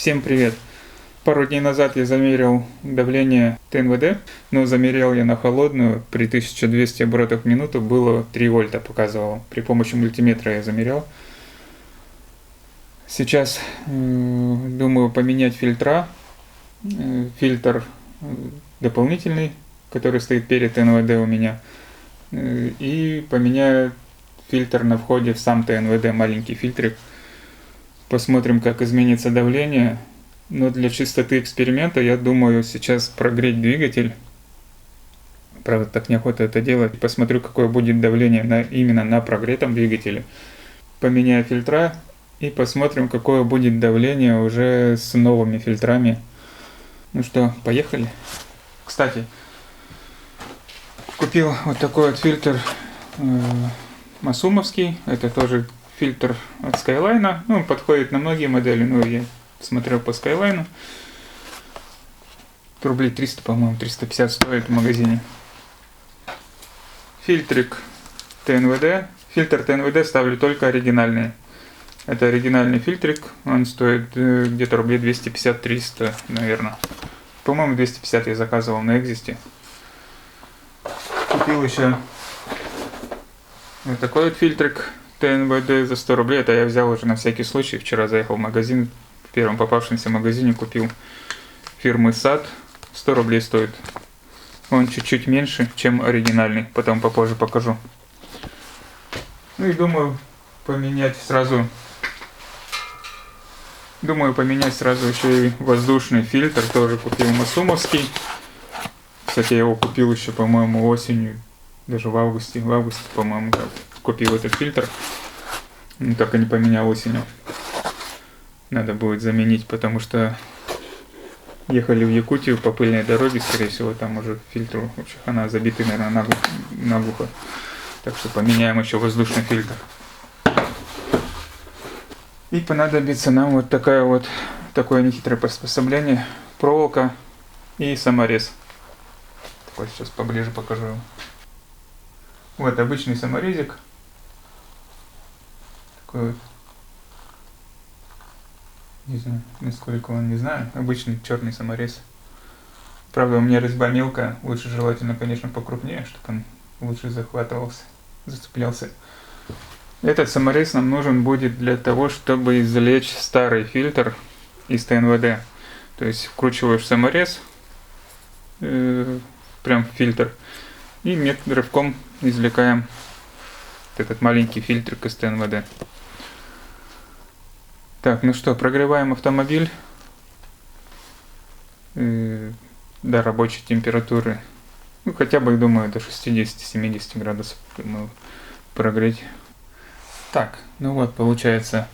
Всем привет! Пару дней назад я замерил давление ТНВД, но замерял я на холодную, при 1200 оборотах в минуту было 3 вольта показывало. При помощи мультиметра я замерял. Сейчас думаю поменять фильтра. Фильтр дополнительный, который стоит перед ТНВД у меня, и поменяю фильтр на входе в сам ТНВД, маленький фильтрик. Посмотрим, как изменится давление. Но для чистоты эксперимента я думаю сейчас прогреть двигатель. Правда, так неохота это делать. Посмотрю, какое будет давление именно на прогретом двигателе. Поменяю фильтра и посмотрим, какое будет давление уже с новыми фильтрами. Ну что, поехали. Кстати, купил вот такой вот фильтр масумовский. Это тоже фильтр от Skyline. Ну, он подходит на многие модели, но я смотрел по Skyline. Рублей 300, по-моему, 350 стоит в магазине. Фильтрик ТНВД. Фильтр ТНВД ставлю только оригинальный. Это оригинальный фильтрик. Он стоит где-то рублей 250-300, наверное. По-моему, 250 я заказывал на Экзисте. Купил еще вот такой вот фильтрик ТНВД за 100 рублей. Это я взял уже на всякий случай. Вчера заехал в магазин. В первом попавшемся магазине купил фирмы САД. 100 рублей стоит. Он чуть-чуть меньше, чем оригинальный. Потом попозже покажу. Ну и думаю поменять сразу еще и воздушный фильтр. Тоже купил масумовский. Кстати, я его купил еще, по-моему, осенью. Даже в августе, по-моему, купил этот фильтр. Ну, так и не поменял осенью. Надо будет заменить, потому что ехали в Якутию по пыльной дороге, скорее всего, там уже фильтр, в общем, она забита, наверное, наглухо. Так что поменяем еще воздушный фильтр. И понадобится нам вот такое нехитрое приспособление. Проволока и саморез. Такой сейчас поближе покажу. Вот обычный саморезик. Такой вот. Не знаю, насколько он, не знаю. Обычный черный саморез. Правда, у меня резьба мелкая. Лучше желательно, конечно, покрупнее, чтобы он лучше захватывался, зацеплялся. Этот саморез нам нужен будет для того, чтобы извлечь старый фильтр из ТНВД. То есть вкручиваешь саморез прям в фильтр и рывком извлекаем этот маленький фильтрик из ТНВД. Так, ну что, прогреваем автомобиль до рабочей температуры. Ну, хотя бы, думаю, до 60-70 градусов мы прогреть. Так, ну вот, получается,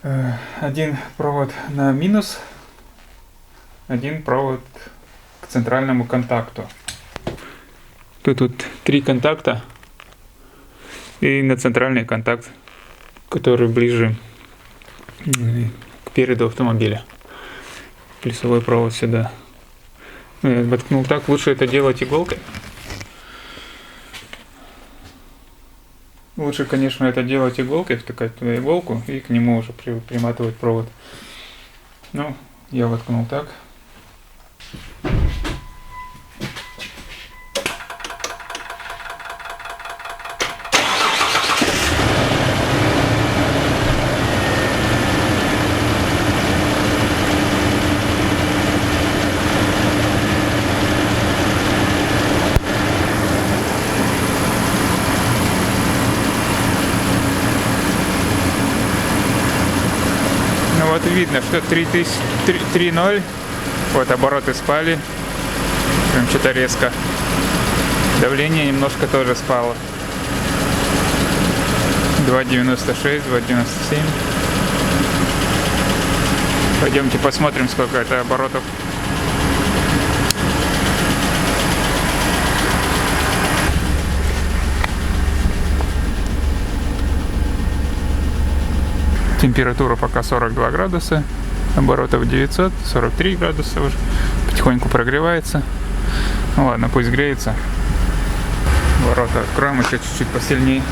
один провод на минус, один провод к центральному контакту. Тут 3 контакта и на центральный контакт, который ближе к переду автомобиля. Плюсовой провод сюда. Я воткнул так, лучше это делать иголкой. Лучше, конечно, это делать иголкой, втыкать туда иголку и к нему уже приматывать провод. Ну, я воткнул так. Вот видно, что 3.0, вот обороты спали, прям что-то резко. Давление немножко тоже спало. 2.96, 2.97. Пойдемте посмотрим, сколько это оборотов. Температура пока 42 градуса, оборотов 900, 43 градуса уже, потихоньку прогревается. Ну ладно, пусть греется. Ворота откроем еще чуть-чуть посильнее.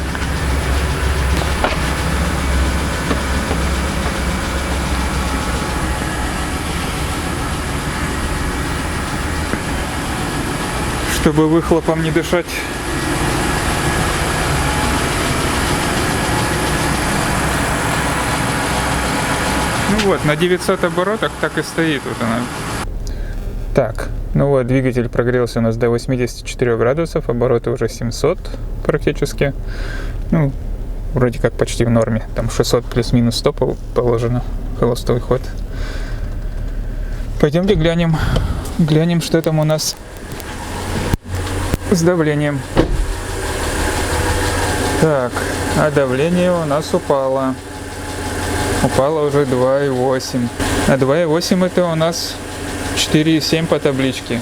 чтобы выхлопом не дышать. Ну вот, на 900 оборотах так и стоит вот она. Так, ну вот, двигатель прогрелся у нас до 84 градусов, обороты уже 700 практически. Ну, вроде как почти в норме. Там 600 плюс-минус 100 положено, холостой ход. Пойдемте глянем, что там у нас с давлением. Так, а давление у нас упало. Упало уже 2,8. А 2,8 это у нас 4,7 по табличке.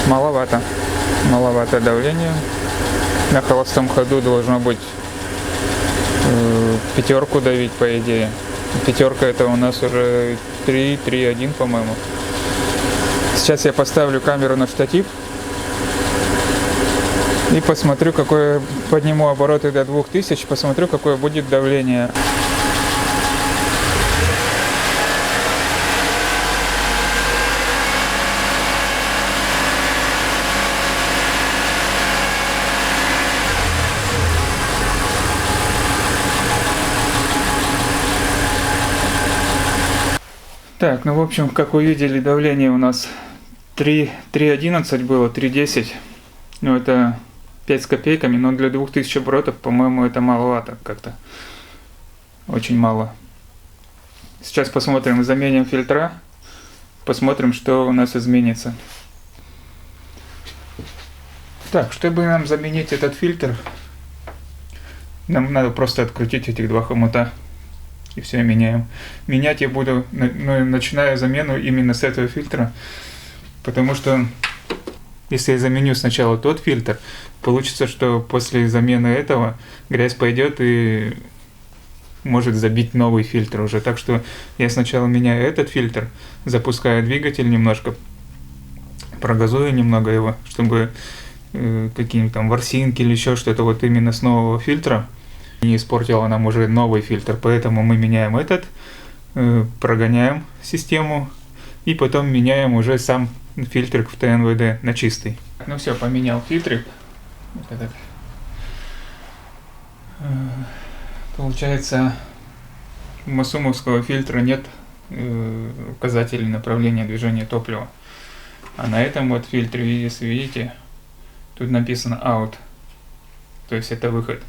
Маловато. Маловато давление. На холостом ходу должно быть пятерку давить, по идее. Пятерка это у нас уже 3,1, по-моему. Сейчас я поставлю камеру на штатив и посмотрю, какое, подниму обороты до 2000, посмотрю, какое будет давление. Так, ну в общем, как вы видели, давление у нас 3,11 было, 3,10. Ну это 5 с копейками, но для 2000 оборотов, по-моему, это маловато как-то. Очень мало. Сейчас посмотрим, заменим фильтра. Посмотрим, что у нас изменится. Так, чтобы нам заменить этот фильтр, нам надо просто открутить этих два хомута. И все, меняем. Менять я буду, начинаю замену именно с этого фильтра, потому что если я заменю сначала тот фильтр, получится, что после замены этого грязь пойдет и может забить новый фильтр уже. Так что я сначала меняю этот фильтр, запускаю двигатель немножко, прогазую немного его, чтобы какие-нибудь там ворсинки или еще что-то вот именно с нового фильтра не испортила нам уже новый фильтр. Поэтому мы меняем этот, прогоняем систему и потом меняем уже сам фильтрик в ТНВД на чистый. Ну все, поменял фильтрик. Вот этот. Получается, у масумовского фильтра нет указателей направления движения топлива. А на этом вот фильтре, если видите, тут написано out. То есть это выход.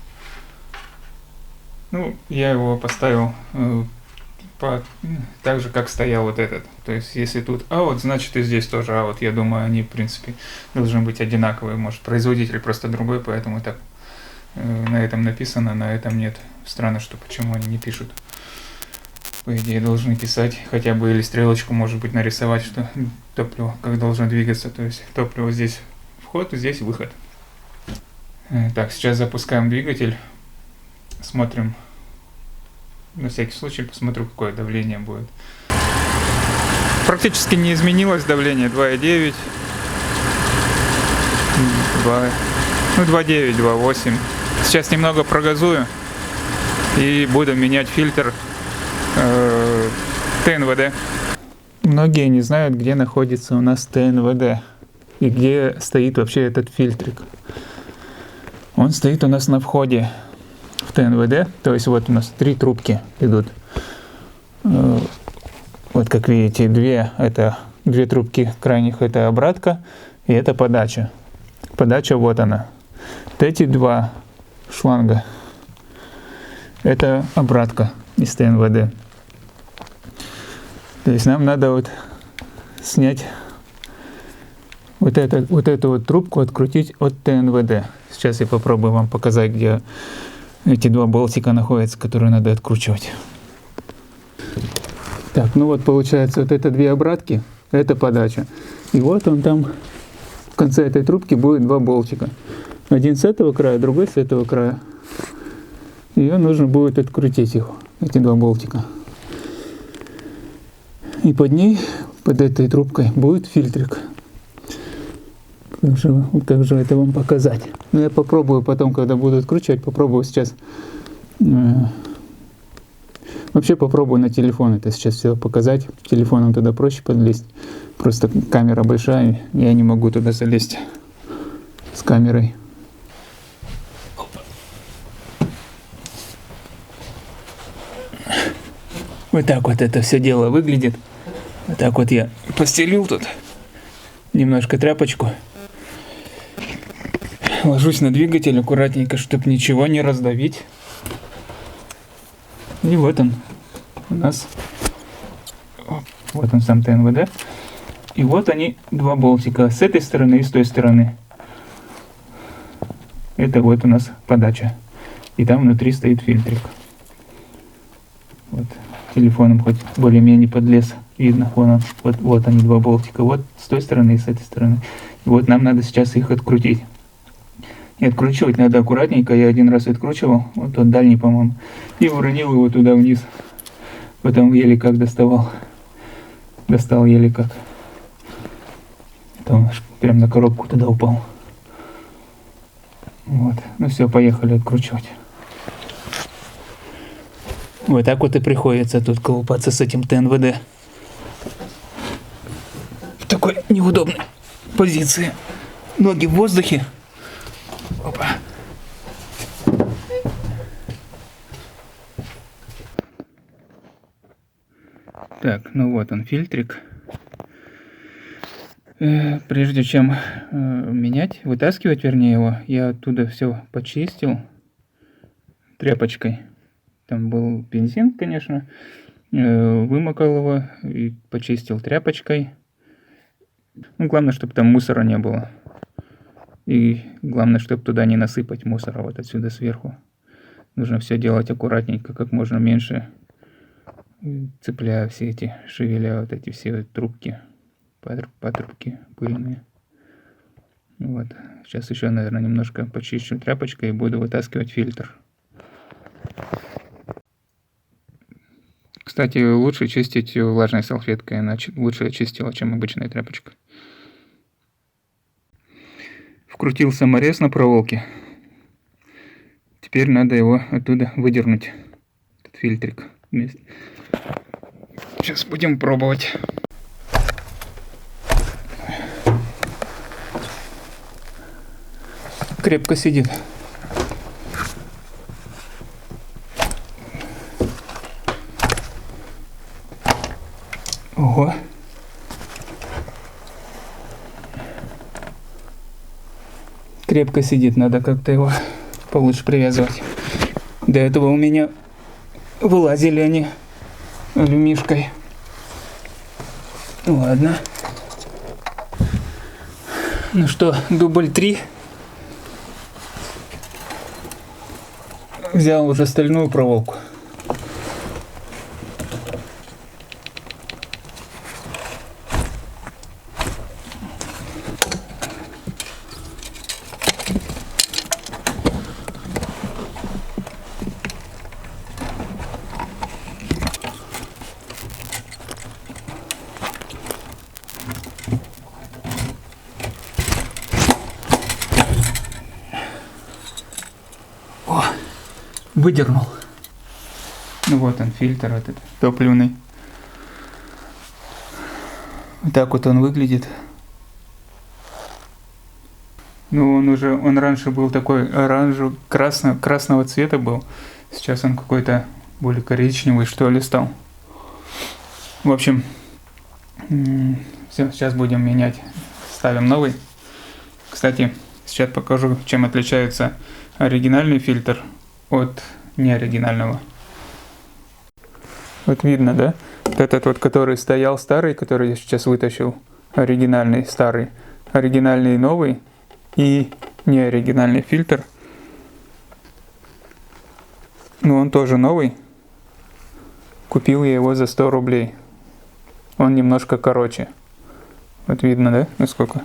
Ну, я его поставил так же, как стоял вот этот. То есть, если тут out, значит и здесь тоже out. Я думаю, они, в принципе, должны быть одинаковые. Может, производитель просто другой, поэтому так на этом написано, на этом нет. Странно, что почему они не пишут. По идее, должны писать хотя бы или стрелочку, может быть, нарисовать, что топливо как должно двигаться. То есть, топливо здесь вход, здесь выход. Так, сейчас запускаем двигатель. Смотрим, на всякий случай посмотрю, какое давление будет. Практически не изменилось давление, 2,9, 2,9, 2,8. Сейчас немного прогазую и буду менять фильтр ТНВД. Многие не знают, где находится у нас ТНВД и где стоит вообще этот фильтрик. Он стоит у нас на входе в ТНВД, то есть вот у нас 3 трубки идут. Вот как видите, 2 трубки крайних это обратка и это подача. Подача вот она. Вот эти 2 шланга это обратка из ТНВД. То есть нам надо вот снять вот эту вот трубку, открутить от ТНВД. Сейчас я попробую вам показать, где эти 2 болтика находятся, которые надо откручивать. Так, ну вот получается, вот это 2 обратки, это подача. И вот он там, в конце этой трубки будет 2 болтика. Один с этого края, другой с этого края. Ее нужно будет открутить, эти 2 болтика. И под ней, под этой трубкой, будет фильтрик. Как же это вам показать? Ну, я попробую потом, когда буду откручивать, попробую сейчас. Вот Вообще попробую на телефон это сейчас все показать. Телефоном туда проще подлезть. Просто камера большая, я не могу туда залезть с камерой. Вот так вот это все дело выглядит. Вот так вот я постелил тут немножко тряпочку. Ложусь на двигатель аккуратненько, чтобы ничего не раздавить. И вот он у нас. Вот он сам ТНВД. И вот они, два болтика с этой стороны и с той стороны. Это вот у нас подача. И там внутри стоит фильтрик. Вот. Телефоном хоть более-менее подлез. Видно, вон он. Вот они, два болтика. Вот с той стороны и с этой стороны. И вот нам надо сейчас их открутить. И откручивать надо аккуратненько. Я один раз откручивал. Вот тот дальний, по-моему. И уронил его туда вниз. Потом еле как доставал. Достал еле как. Там прям на коробку туда упал. Вот. Ну все, поехали откручивать. Вот так вот и приходится тут колупаться с этим ТНВД. В такой неудобной позиции. Ноги в воздухе. Опа. Так, ну вот он фильтрик. Прежде чем менять, вытаскивать, вернее, его, я оттуда все почистил тряпочкой. Там был бензин, конечно. Вымокал его и почистил тряпочкой. Ну, главное, чтобы там мусора не было. И главное, чтобы туда не насыпать мусора вот отсюда сверху. Нужно все делать аккуратненько, как можно меньше, цепляя все эти, шевеля вот эти все трубки, патрубки пыльные. Вот. Сейчас еще, наверное, немножко почищу тряпочкой и буду вытаскивать фильтр. Кстати, лучше чистить влажной салфеткой, иначе лучше чистила, чем обычная тряпочка. Вкрутил саморез на проволоке. Теперь надо его оттуда выдернуть, этот фильтрик. Сейчас будем пробовать. Крепко сидит. Ого. Крепко сидит, надо как-то его получше привязывать. До этого у меня вылазили они алюмишкой. Ладно. Ну что, дубль 3. Взял уже стальную проволоку. Выдернул. Ну вот он, фильтр этот топливный. Вот так вот он выглядит. Ну он раньше был такой красного цвета был. Сейчас он какой-то более коричневый, что ли, стал. В общем, все, сейчас будем менять. Ставим новый. Кстати, сейчас покажу, чем отличается оригинальный фильтр от неоригинального. Вот видно, да? Вот этот вот, который стоял старый, который я сейчас вытащил, оригинальный старый, оригинальный новый и неоригинальный фильтр. Ну, он тоже новый. Купил я его за 100 рублей. Он немножко короче. Вот видно, да? Насколько?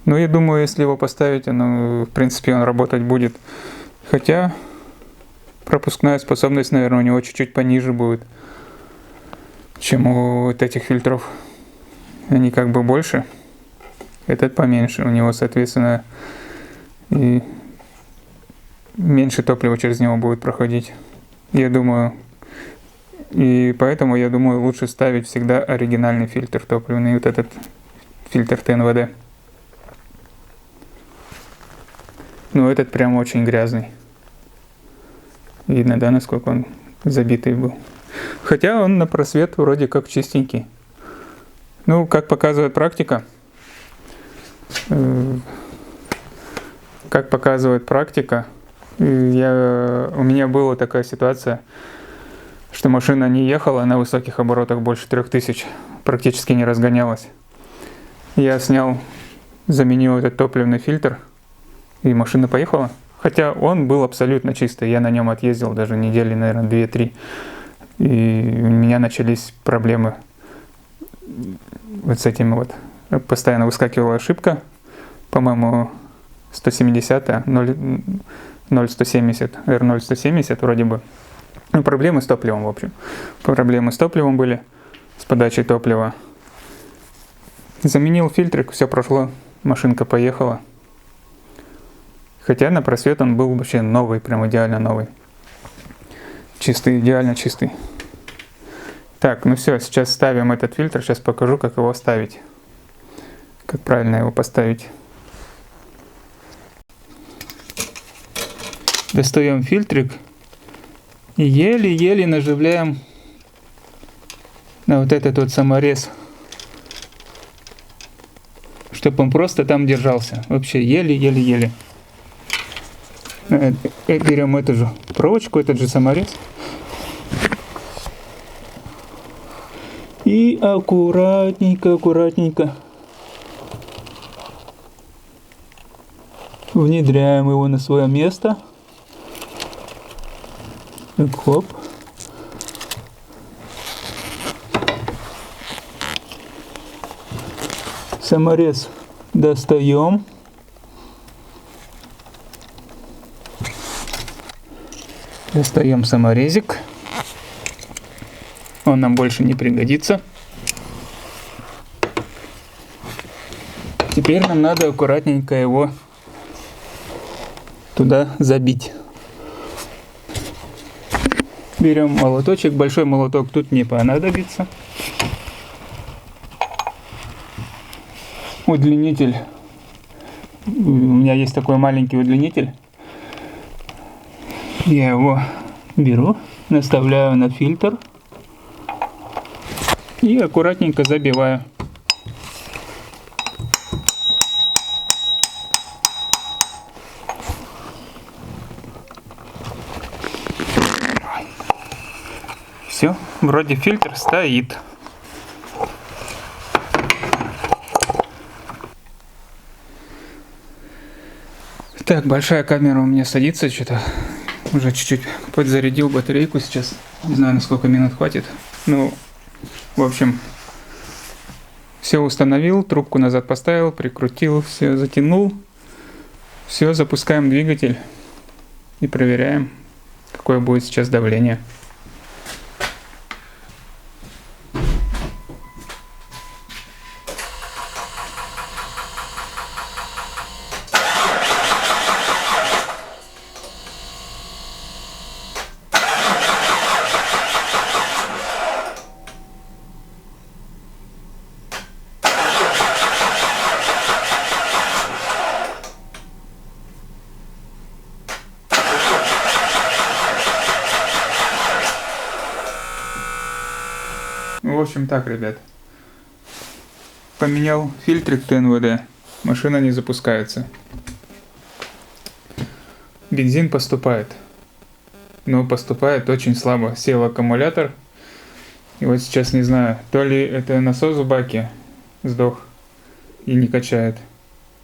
Ну, я думаю, если его поставить, в принципе, он работать будет. Хотя пропускная способность, наверное, у него чуть-чуть пониже будет, чем у вот этих фильтров. Они как бы больше, этот поменьше. У него, соответственно, и меньше топлива через него будет проходить. Я думаю, И поэтому, я думаю, лучше ставить всегда оригинальный фильтр топливный, вот этот фильтр ТНВД. Ну, этот прям очень грязный. Видно, да, насколько он забитый был. Хотя он на просвет вроде как чистенький. Ну, как показывает практика, у меня была такая ситуация, что машина не ехала на высоких оборотах больше 3000, практически не разгонялась. Я заменил этот топливный фильтр, и машина поехала. Хотя он был абсолютно чистый, я на нем отъездил даже недели, наверное, 2-3. И у меня начались проблемы вот с этим вот. Постоянно выскакивала ошибка, по-моему, 170, 0,170, R0,170 вроде бы. Ну, проблемы с топливом, в общем. Проблемы с топливом были, с подачей топлива. Заменил фильтрик, все прошло, машинка поехала. Хотя на просвет он был вообще новый, прям идеально новый. Чистый, идеально чистый. Так, ну все, сейчас ставим этот фильтр, сейчас покажу, как его ставить. Как правильно его поставить. Достаем фильтрик и еле-еле наживляем на вот этот вот саморез, чтобы он просто там держался. Вообще еле-еле-еле. Берем эту же проволочку, этот же саморез. И аккуратненько внедряем его на свое место. Так, хоп. Саморез достаем. Достаем саморезик. Он нам больше не пригодится. Теперь нам надо аккуратненько его туда забить. Берем молоточек. Большой молоток тут не понадобится. Удлинитель. У меня есть такой маленький удлинитель. Я его беру, наставляю на фильтр и аккуратненько забиваю. Все, вроде фильтр стоит. Так, большая камера у меня садится, что-то уже чуть-чуть подзарядил батарейку сейчас. Не знаю, на сколько минут хватит. Ну, в общем, все установил, трубку назад поставил, прикрутил, все затянул. Все, запускаем двигатель и проверяем, какое будет сейчас давление. В общем так, ребят. Поменял фильтрик ТНВД. Машина не запускается. Бензин поступает. Но поступает очень слабо. Сел аккумулятор. И вот сейчас не знаю, то ли это насос в баке сдох и не качает,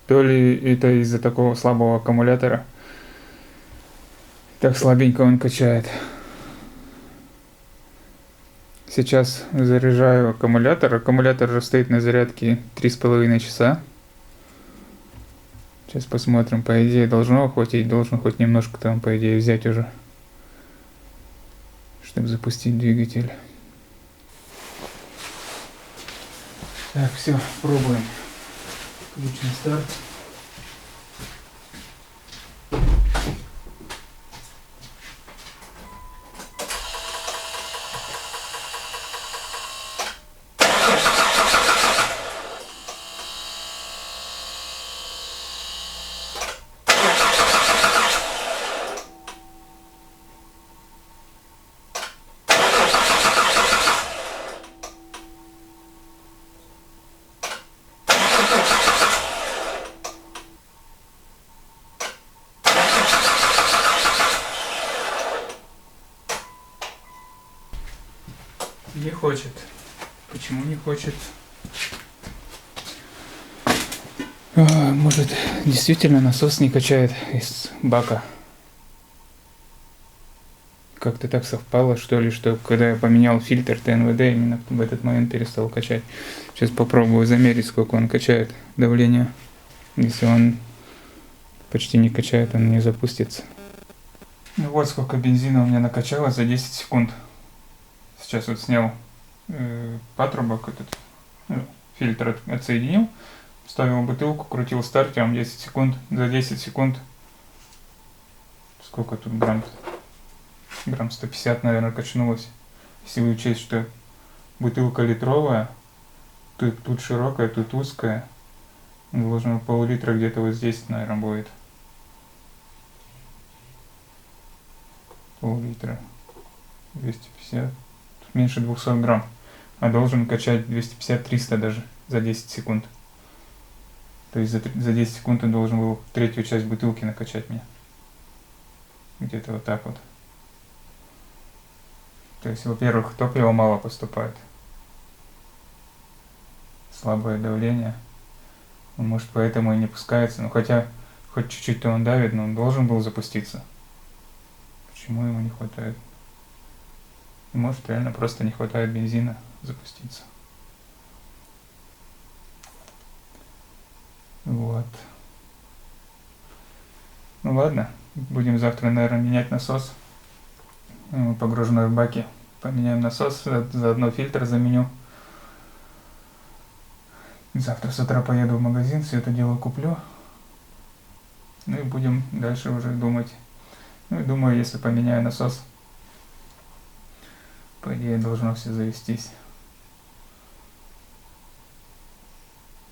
то ли это из-за такого слабого аккумулятора. Так слабенько он качает. Сейчас заряжаю аккумулятор. Аккумулятор уже стоит на зарядке 3,5 часа. Сейчас посмотрим. По идее должно хватить. Должен хоть немножко там, по идее, взять уже, чтобы запустить двигатель. Так, все, пробуем. Ключ на старт. Не хочет. Почему не хочет? Может, действительно насос не качает из бака. Как-то так совпало, что ли, что когда я поменял фильтр ТНВД, именно в этот момент перестал качать. Сейчас попробую замерить, сколько он качает давление. Если он почти не качает, он не запустится. Ну вот сколько бензина у меня накачалось за 10 секунд. Сейчас вот снял патрубок, этот фильтр отсоединил, ставил бутылку, крутил стартером 10 секунд. За 10 секунд сколько тут грамм? Грамм 150, наверное, качнулось. Если учесть, что бутылка литровая, тут широкая, тут узкая, должно пол-литра где-то вот здесь, наверное, будет. Пол-литра. 250. Тут меньше 200 грамм. А должен качать 250-300 даже за 10 секунд. То есть за 10 секунд он должен был третью часть бутылки накачать мне. Где-то вот так вот. То есть, во-первых, топлива мало поступает. Слабое давление. Он, может, поэтому и не пускается. Ну, хотя, хоть чуть-чуть-то он давит, но он должен был запуститься. Почему ему не хватает? Может, реально просто не хватает бензина запуститься. Вот. Ну ладно, будем завтра, наверное, менять насос. Погруженный в баки. Поменяем насос, заодно фильтр заменю. Завтра с утра поеду в магазин, все это дело куплю. Ну и будем дальше уже думать. Ну и думаю, если поменяю насос, по идее должно все завестись.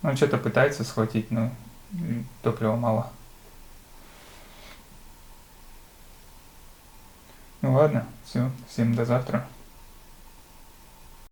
Он что-то пытается схватить, но топлива мало. Ну ладно, все, всем до завтра.